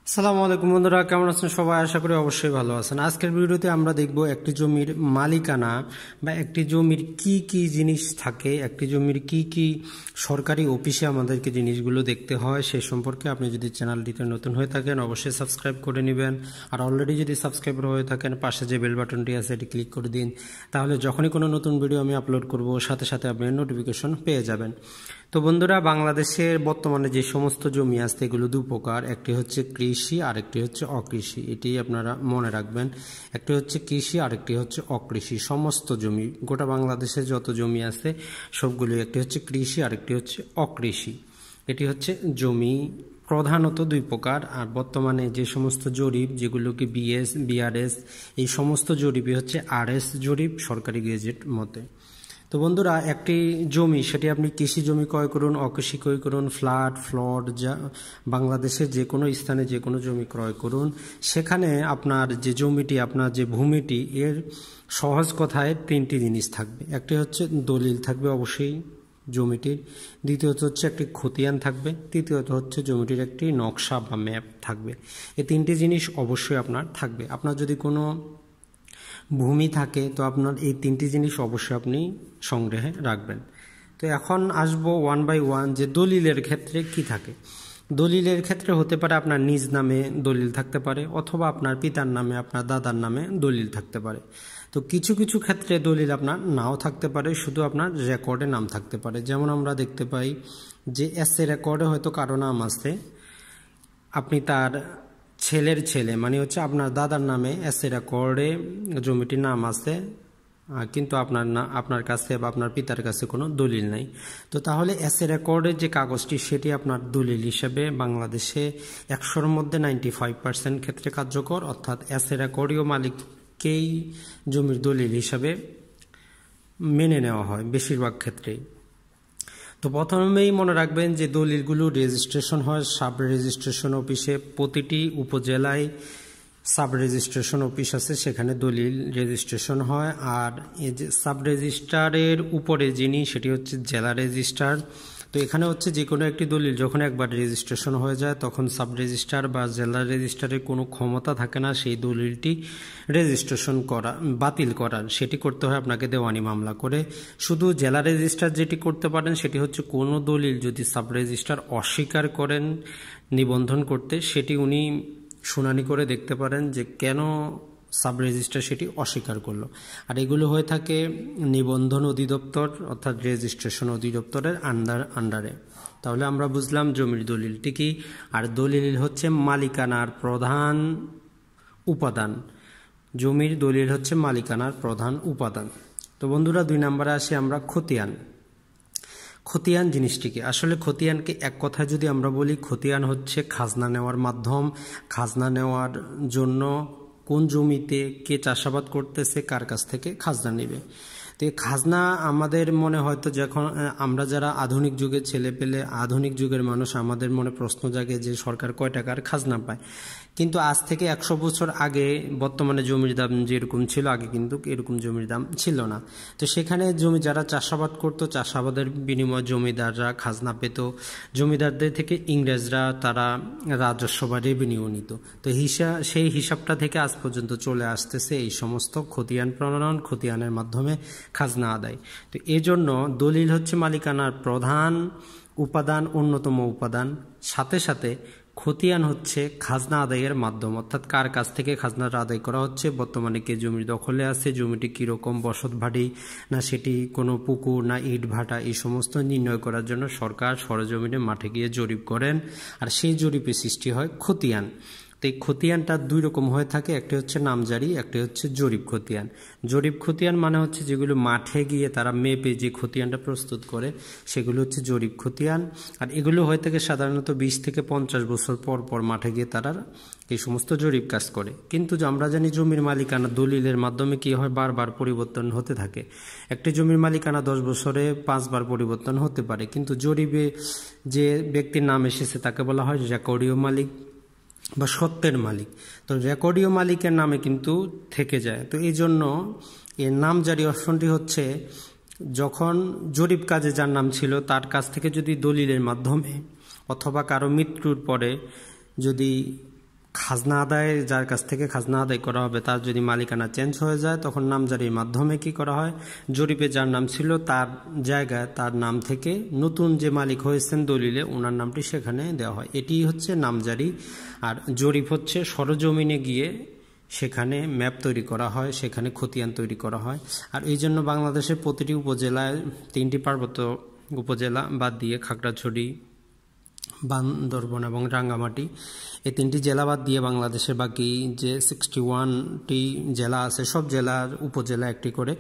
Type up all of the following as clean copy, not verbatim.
আসসালামু আলাইকুম বন্ধুরা, কেমন আছেন সবাই? আশা করি অবশ্যই ভালো আছেন। আজকের ভিডিওতে আমরা দেখব একটি জমির মালিকানা বা একটি জমির কি কি জিনিস থাকে, একটি জমির কি কি সরকারি অফিসে আমাদেরকে জিনিসগুলো দেখতে হয় সে সম্পর্কে। আপনি যদি চ্যানেলটিতে নতুন হয়ে থাকেন অবশ্যই সাবস্ক্রাইব করে নেবেন, আর অলরেডি যদি সাবস্ক্রাইবার হয়ে থাকেন পাশে যে বেল বাটনটি আছে এটি ক্লিক করে দিন, তাহলে যখনই কোনো নতুন ভিডিও আমি আপলোড করব সাথে সাথে আপনি নোটিফিকেশন পেয়ে যাবেন। তো বন্ধুরা, বাংলাদেশের বর্তমানে যে সমস্ত জমি আছে এগুলো দু প্রকার, একটি হচ্ছে কৃষি আর একটি হচ্ছে অকৃষি। এটি আপনারা মনে রাখবেন, একটি হচ্ছে কৃষি আর একটি হচ্ছে অকৃষি। সমস্ত জমি, গোটা বাংলাদেশে যত জমি আছে সবগুলো, একটি হচ্ছে কৃষি আর একটি হচ্ছে অকৃষি। এটি হচ্ছে জমি প্রধানত দুই প্রকার। আর বর্তমানে যে সমস্ত জরিপ, যেগুলোকে বিএস বিআরএস, এই সমস্ত জরিপই হচ্ছে আরএস জরিপ সরকারি গেজেট মতে। তো বন্ধুরা, একটি জমি সেটি আপনি কৃষি জমি ক্রয় করুন, অকৃষি ক্রয় করুন, ফ্লড যা বাংলাদেশের যে কোনো স্থানে যে কোনো জমি ক্রয় করুন, সেখানে আপনার যে জমিটি, আপনার যে ভূমিটি, এর সহজ কথায় তিনটি জিনিস থাকবে। একটি হচ্ছে দলিল থাকবে অবশ্যই জমিটির, দ্বিতীয়ত হচ্ছে একটি খতিয়ান থাকবে, তৃতীয়ত হচ্ছে জমিটির একটি নকশা বা ম্যাপ থাকবে। এই তিনটি জিনিস অবশ্যই আপনার থাকবে। আপনার যদি কোনো ভূমি থাকে তো আপনার এই তিনটি জিনিস অবশ্যই আপনি সংগ্রহে রাখবেন। তো এখন আসবো ওয়ান বাই ওয়ান, যে দলিলের ক্ষেত্রে কি থাকে। দলিলের ক্ষেত্রে হতে পারে আপনার নিজ নামে দলিল থাকতে পারে, অথবা আপনার পিতার নামে, আপনার দাদার নামে দলিল থাকতে পারে। তো কিছু কিছু ক্ষেত্রে দলিল আপনার নাও থাকতে পারে, শুধু আপনার রেকর্ডে নাম থাকতে পারে। যেমন আমরা দেখতে পাই যে এসএ রেকর্ডে হয়তো কারো নাম আছে, আপনি তার ছেলের ছেলে, মানে হচ্ছে আপনার দাদার নামে এসএ রেকর্ডে জমিটির নাম আছে, কিন্তু আপনার কাছে বা আপনার পিতার কাছে কোনো দলিল নাই। তো তাহলে এসএ রেকর্ডের যে কাগজটি সেটি আপনার দলিল হিসেবে বাংলাদেশে 100-র মধ্যে 95% ক্ষেত্রে কার্যকর, অর্থাৎ এসএ রেকর্ডীয় মালিককেই জমির দলিল হিসাবে মেনে নেওয়া হয় বেশিরভাগ ক্ষেত্রেই। তো প্রথমেই মনে রাখবেন যে দলিলগুলো রেজিস্ট্রেশন হয় সাব রেজিস্ট্রেশন অফিসে। প্রতিটি উপজেলায় সাব রেজিস্ট্রেশন অফিস আছে, সেখানে দলিল রেজিস্ট্রেশন হয়। আর এই যে সাব রেজিস্ট্রারের উপরে যিনি, সেটি হচ্ছে জেলা রেজিস্ট্রার। তো এখানে হচ্ছে যে কোনো একটি দলিল যখন একবার রেজিস্ট্রেশন হয়ে যায় তখন সাব রেজিস্ট্রার বা জেলা রেজিস্ট্রারের কোনো ক্ষমতা থাকে না সেই দলিলটি রেজিস্ট্রেশন করা, বাতিল করার। সেটি করতে হয় আপনাকে দেওয়ানি মামলা করে। শুধু জেলা রেজিস্ট্রার যেটি করতে পারেন সেটি হচ্ছে কোনো দলিল যদি সাব রেজিস্ট্রার অস্বীকার করেন নিবন্ধন করতে, সেটি উনি শুনানি করে দেখতে পারেন যে কেন সাব রেজিস্ট্রার সেটি অস্বীকার করলো। আর এগুলো হয়ে থাকে নিবন্ধন অধিদপ্তর অর্থাৎ রেজিস্ট্রেশন অধিদপ্তরের আন্ডারে। তাহলে আমরা বুঝলাম জমির দলিলটি কি। আর দলিল হচ্ছে মালিকানার প্রধান উপাদান। জমির দলিল হচ্ছে মালিকানার প্রধান উপাদান। তো বন্ধুরা, 2 নম্বরে আসি আমরা খতিয়ান। খতিয়ান জিনিসটিকে, আসলে খতিয়ানকে এক কথায় যদি আমরা বলি, খতিয়ান হচ্ছে খাজনা নেওয়ার মাধ্যম। খাজনা নেওয়ার জন্য কোন জমিতে কে চাষাবাদ করতেছে, কার কাছ থেকে খাজনা নেবে। তো এই খাজনা আমাদের মনে হয়তো, যখন আমরা যারা আধুনিক যুগের ছেলে পেলে, আধুনিক যুগের মানুষ, আমাদের মনে প্রশ্ন জাগে যে সরকার কয় টাকার খাজনা পায়। কিন্তু আজ থেকে 100 বছর আগে বর্তমানে জমির দাম যেরকম ছিল, আগে কিন্তু এরকম জমির দাম ছিল না। তো সেখানে জমি যারা চাষাবাদ করতো, চাষাবাদের বিনিময়ে জমিদাররা খাজনা পেত। জমিদারদের থেকে ইংরেজরা তারা রাজস্ব বা রেভিনিউ নিত। তো সেই হিসাবটা থেকে আজ পর্যন্ত চলে আসতেছে এই সমস্ত খতিয়ান প্রণয়ন, খতিয়ানের মাধ্যমে খাজনা আদায়। তো এই জন্য দলিল হচ্ছে মালিকানার প্রধান উপাদান, অন্যতম উপাদান। সাথে সাথে খতিয়ান হচ্ছে খাজনা আদায়ের মাধ্যম, অর্থাৎ কার কাছ থেকে খাজনাটা আদায় করা হচ্ছে, বর্তমানে কে জমির দখলে আছে, জমিটি কীরকম বসত বাড়ি, না সেটি কোনো পুকুর না ইট ভাটা, এই সমস্ত নির্ণয় করার জন্য সরকার সরেজমিনে মাঠে গিয়ে জরিপ করেন। আর সেই জরিপে সৃষ্টি হয় খতিয়ান। তো এই খতিয়ানটা 2 রকম হয়ে থাকে, একটি হচ্ছে নামজারি, একটি হচ্ছে জরিপ খতিয়ান। জরিপ খতিয়ান মানে হচ্ছে যেগুলো মাঠে গিয়ে তারা মেপে যে খতিয়ানটা প্রস্তুত করে, সেগুলো হচ্ছে জরিপ খতিয়ান। আর এগুলো হয়ে থাকে সাধারণত 20 থেকে 50 বছর পর পর মাঠে গিয়ে তারা এই সমস্ত জরিপ কাজ করে। কিন্তু আমরা জানি জমির মালিকানা দলিলের মাধ্যমে কি হয়, বারবার পরিবর্তন হতে থাকে। একটি জমির মালিকানা 10 বছরে 5 বার পরিবর্তন হতে পারে, কিন্তু জরিপে যে ব্যক্তির নাম এসেছে তাকে বলা হয় রেকর্ডীয় মালিক বা সত্ত্বের মালিক। তো রেকর্ডীয় মালিকের নামে কিন্তু থেকে যায়। তো এই জন্য এর নামজারি অপশনটি হচ্ছে, যখন জরিপ কাজে যার নাম ছিল তার কাছ থেকে যদি দলিলের মাধ্যমে অথবা কারো মৃত্যুর পরে যদি খাজনা আদায়, যার কাছ থেকে খাজনা আদায় করা হবে তার যদি মালিকানা চেঞ্জ হয়ে যায়, তখন নামজারির মাধ্যমে কি করা হয়, জরিপে যার নাম ছিল তার জায়গায় তার নাম থেকে নতুন যে মালিক হয়েছেন দলিলে ওনার নামটি সেখানে দেওয়া হয়। এটি হচ্ছে নামজারি। আর জরিপ হচ্ছে সরজমিনে গিয়ে সেখানে ম্যাপ তৈরি করা হয়, সেখানে খতিয়ান তৈরি করা হয়। আর এই জন্য বাংলাদেশের প্রতিটি উপজেলায় 3টি পার্বত্য উপজেলা বাদ দিয়ে খাগড়াছড়ি, বান্দরবন এবং রাঙ্গামাটি, এই 3টি জেলা বাদ দিয়ে বাংলাদেশের বাকি যে 61টি জেলা আছে সব জেলার উপজেলা একটি করে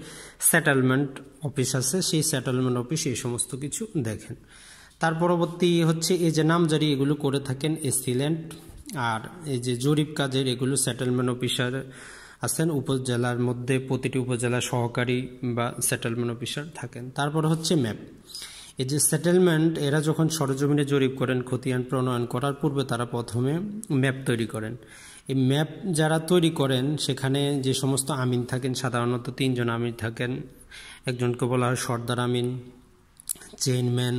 সেটেলমেন্ট অফিস আছে। সেই সেটেলমেন্ট অফিস এই সমস্ত কিছু দেখেন। তার পরবর্তী হচ্ছে এই যে নামজারি এগুলো করে থাকেন এসিল্যান্ড। আর এই যে জরিপ কাজের এগুলো সেটেলমেন্ট অফিসার আছেন উপজেলার মধ্যে, প্রতিটি উপজেলা সহকারী বা সেটেলমেন্ট অফিসার থাকেন। তারপর হচ্ছে ম্যাপ। এই যে সেটেলমেন্ট এরা যখন সরজমিনে জরিপ করেন, খতিয়ান প্রণয়ন করার পূর্বে তারা প্রথমে ম্যাপ তৈরি করেন। এই ম্যাপ যারা তৈরি করেন সেখানে যে সমস্ত আমিন থাকেন, সাধারণত 3 জন আমিন থাকেন। একজনকে বলা হয় সর্দার আমিন, চেইনম্যান।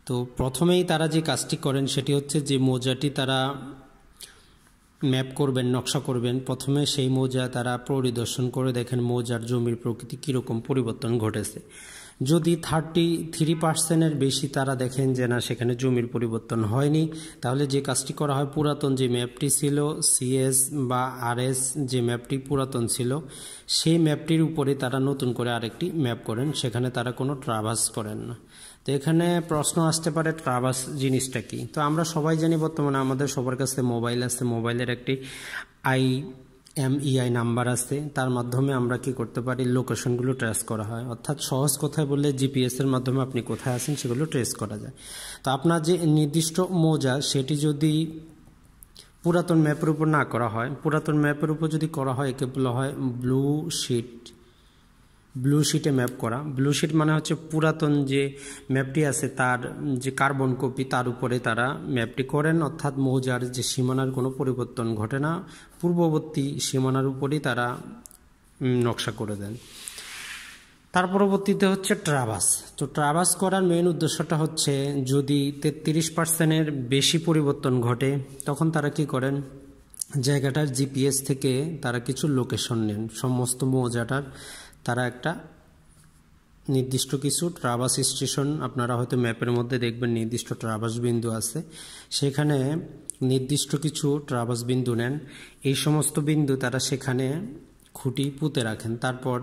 তো প্রথমেই তারা যে কাজটি করেন সেটি হচ্ছে যে মৌজাটি তারা ম্যাপ করবেন, নকশা করবেন, প্রথমে সেই মৌজা তারা পরিদর্শন করে দেখেন মৌজার জমির প্রকৃতি কীরকম পরিবর্তন ঘটেছে। যদি 33% বেশি তারা দেখেন যে না সেখানে জমির পরিবর্তন হয়নি, তাহলে যে কাজটি করা হয় পুরাতন যে ম্যাপটি ছিল সিএস বা আরএস, যে ম্যাপটি পুরাতন ছিল সেই ম্যাপটির উপরে তারা নতুন করে আরেকটি ম্যাপ করেন, সেখানে তারা কোনো ট্রাভার্স করেন না। তো এখানে প্রশ্ন আসতে পারে ট্রাভার্স জিনিসটা কি। তো আমরা সবাই জানি বর্তমানে আমাদের সবার কাছে মোবাইল আছে, মোবাইলের একটি IMEI নাম্বার আছে, তার মাধ্যমে আমরা কি করতে পারি, লোকেশনগুলো ট্রেস করা হয়। অর্থাৎ সহজ কথায় বললে জিপিএসের মাধ্যমে আপনি কোথায় আছেন সেগুলো ট্রেস করা যায়। তো আপনার যে নির্দিষ্ট মৌজা সেটি যদি পুরাতন ম্যাপের উপর না করা হয়, পুরাতন ম্যাপের উপর যদি করা হয় একে বলা হয় ব্লু শিটে ম্যাপ করা। ব্লু শিট মানে হচ্ছে পুরাতন যে ম্যাপটি আছে তার যে কার্বন কপি তার উপরে তারা ম্যাপটি করেন, অর্থাৎ মৌজার যে সীমানার কোনো পরিবর্তন ঘটে না, পূর্ববর্তী সীমানার উপরেই তারা নকশা করে দেন। তার পরবর্তীতে হচ্ছে ট্রাভার্স। তো ট্রাভার্স করার মেইন উদ্দেশ্যটা হচ্ছে যদি 33%-এর বেশি পরিবর্তন ঘটে তখন তারা কি করেন, জায়গাটার জিপিএস থেকে তারা কিছু লোকেশন নেন, সমস্ত মৌজাটার তারা একটা নির্দিষ্ট কিছু ট্রাভার্স স্টেশন, আপনারা হয়তো ম্যাপের মধ্যে দেখবেন নির্দিষ্ট ট্রাভার্স বিন্দু আছে, সেখানে নির্দিষ্ট কিছু ট্রাভার্স বিন্দু নেন। এই সমস্ত বিন্দু তারা সেখানে খুঁটি পুঁতে রাখেন। তারপর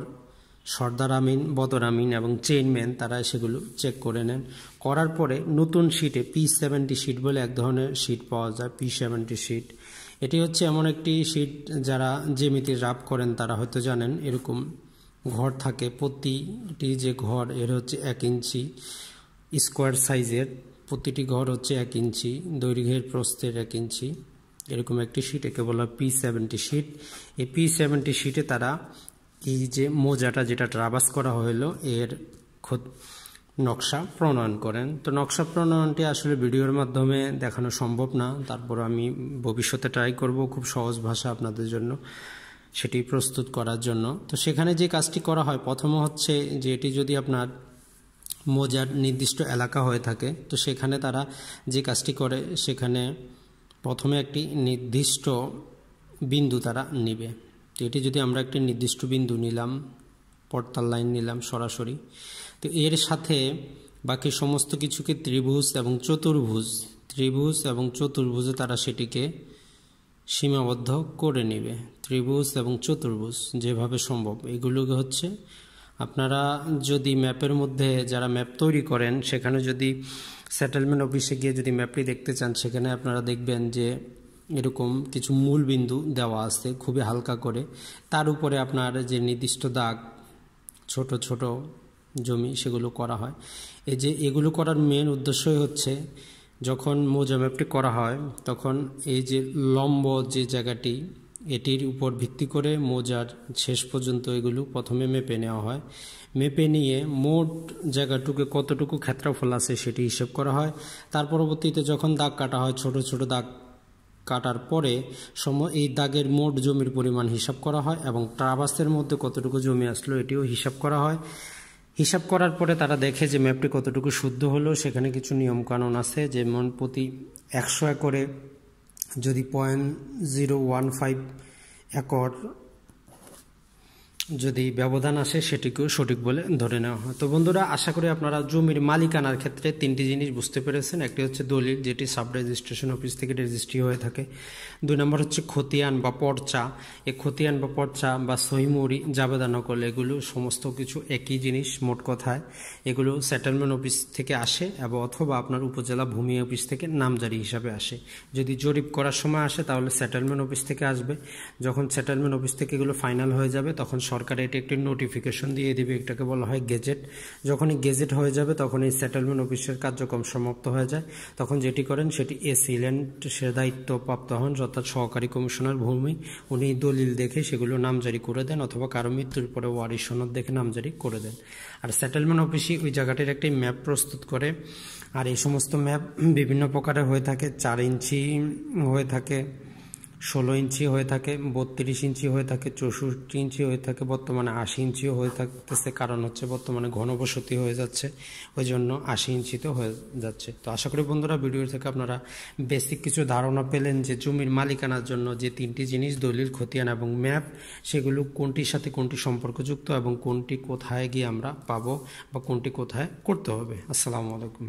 সর্দার আমিন, বদর আমিন এবং চেইনম্যান তারা সেগুলো চেক করে নেন। করার পরে নতুন শিটে P70 শিট বলে এক ধরনের শিট পাওয়া যায়, P70 শিট। এটি হচ্ছে এমন একটি শিট যারা জ্যামিতি রাব করেন তারা হয়তো জানেন, এরকম ঘর থাকে, প্রতিটি যে ঘর এর হচ্ছে 1 ইঞ্চি স্কোয়ার সাইজের, প্রতিটি ঘর হচ্ছে 1 ইঞ্চি দৈর্ঘ্যের, প্রস্থের 1 ইঞ্চি, এরকম একটি শিট, একে বলা P70 শিট। এই P70 শিটে তারা এই যে মৌজাটা যেটা ট্রাভার্স করা হলো এর নকশা প্রণয়ন করেন। তো নকশা প্রণয়নটি আসলে ভিডিওর মাধ্যমে দেখানো সম্ভব না, তারপর আমি ভবিষ্যতে ট্রাই করব খুব সহজ ভাষা আপনাদের জন্য সেটি প্রস্তুত করার জন্য। তো সেখানে যে কাজটি করা হয় প্রথম হচ্ছে যে এটি যদি আপনার মৌজার নির্দিষ্ট এলাকা হয়ে থাকে তো সেখানে তারা যে কাজটি করে সেখানে প্রথমে একটি নির্দিষ্ট বিন্দু তারা নেবে। তো এটি যদি আমরা একটি নির্দিষ্ট বিন্দু নিলাম, পর্তাল লাইন নিলাম সরাসরি, তো এর সাথে বাকি সমস্ত কিছুকে ত্রিভুজ এবং চতুর্ভুজে তারা সেটিকে সীমাবদ্ধ করে নেবে। ত্রিভুজ এবং চতুর্ভুজ যেভাবে সম্ভব এগুলোকে হচ্ছে আপনারা যদি ম্যাপের মধ্যে যারা ম্যাপ তৈরি করেন সেখানে যদি সেটেলমেন্ট অফিসে গিয়ে যদি ম্যাপটি দেখতে চান সেখানে আপনারা দেখবেন যে এরকম কিছু মূল বিন্দু দেওয়া আছে খুবই হালকা করে, তার উপরে আপনার যে নির্দিষ্ট দাগ ছোট ছোট জমি সেগুলো করা হয়। এই যে এগুলো করার মেন উদ্দেশ্যই হচ্ছে যখন মৌজা ম্যাপটি করা হয় তখন এই যে লম্ব যে জায়গাটি এটির উপর ভিত্তি করে মৌজার শেষ পর্যন্ত এগুলো প্রথমে মেপে নেওয়া হয়। মেপে নিয়ে মোট জায়গাটুকু কতটুকু ক্ষেত্রফল আছে সেটি হিসেব করা হয়। তার পরবর্তীতে যখন দাগ কাটা হয় ছোট ছোট দাগ কাটার পরে এই দাগের মোট জমির পরিমাণ হিসাব করা হয় এবং ট্রাভার্সের মধ্যে কতটুকু জমি আসলো এটিও হিসাব করা হয়। হিসাব করার পরে তারা দেখে যে ম্যাপটি কতটুকু শুদ্ধ হলো, সেখানে কিছু নিয়মকানুন আছে, যেমন প্রতি 100 একরে যদি 0.015 একর যদি ব্যবধান আসে সেটিকেও সঠিক বলে ধরে নেওয়া হয়। তো বন্ধুরা, আশা করি আপনারা জমির মালিকানার ক্ষেত্রে তিনটি জিনিস বুঝতে পেরেছেন। একটি হচ্ছে দলিল, যেটি সাব রেজিস্ট্রেশন অফিস থেকে রেজিস্ট্রি হয়ে থাকে। 2 নম্বর হচ্ছে খতিয়ান বা পর্চা। এই খতিয়ান বা পর্চা বা সহিমুহরি, জাবেদা নকল, এগুলো সমস্ত কিছু একই জিনিস। মোট কথায় এগুলো সেটেলমেন্ট অফিস থেকে আসে এবং অথবা আপনার উপজেলা ভূমি অফিস থেকে নামজারি হিসাবে আসে। যদি জরিপ করার সময় আসে তাহলে সেটেলমেন্ট অফিস থেকে আসবে। যখন সেটেলমেন্ট অফিস থেকে এগুলো ফাইনাল হয়ে যাবে তখন সরকার এটি একটি নোটিফিকেশন দিয়ে দিবে, এটাকে বলা হয় গেজেট। যখনই গেজেট হয়ে যাবে তখন এই সেটেলমেন্ট অফিসের কার্যক্রম সমাপ্ত হয়ে যায়। তখন যেটি করেন সেটি এসি ল্যান্ড সে দায়িত্বপ্রাপ্ত হন, অর্থাৎ সহকারী কমিশনার ভূমি, উনি দলিল দেখে সেগুলো নামজারি করে দেন অথবা কারো মৃত্যুর পরে ওয়ারিশ সনদ দেখে নামজারি করে দেন। আর সেটেলমেন্ট অফিসই ওই জায়গাটির একটি ম্যাপ প্রস্তুত করে। আর এই সমস্ত ম্যাপ বিভিন্ন প্রকারের হয়ে থাকে। 4 ইঞ্চি হয়ে থাকে, 16 ইঞ্চি হয়ে থাকে, 32 ইঞ্চি হয়ে থাকে, 64 ইঞ্চি হয়ে থাকে, বর্তমানে 80 ইঞ্চিও হয়ে থাকতেছে। কারণ হচ্ছে বর্তমানে ঘনবসতি হয়ে যাচ্ছে, ওই জন্য 80 ইঞ্চিতে হয়ে যাচ্ছে। তো আশা করি বন্ধুরা ভিডিও থেকে আপনারা বেসিক কিছু ধারণা পেলেন যে জমির মালিকানার জন্য যে তিনটি জিনিস, দলিল, খতিয়ান এবং ম্যাপ, সেগুলো কোনটির সাথে কোনটি সম্পর্কযুক্ত এবং কোনটি কোথায় গিয়ে আমরা পাবো বা কোনটি কোথায় করতে হবে। আসসালামু আলাইকুম।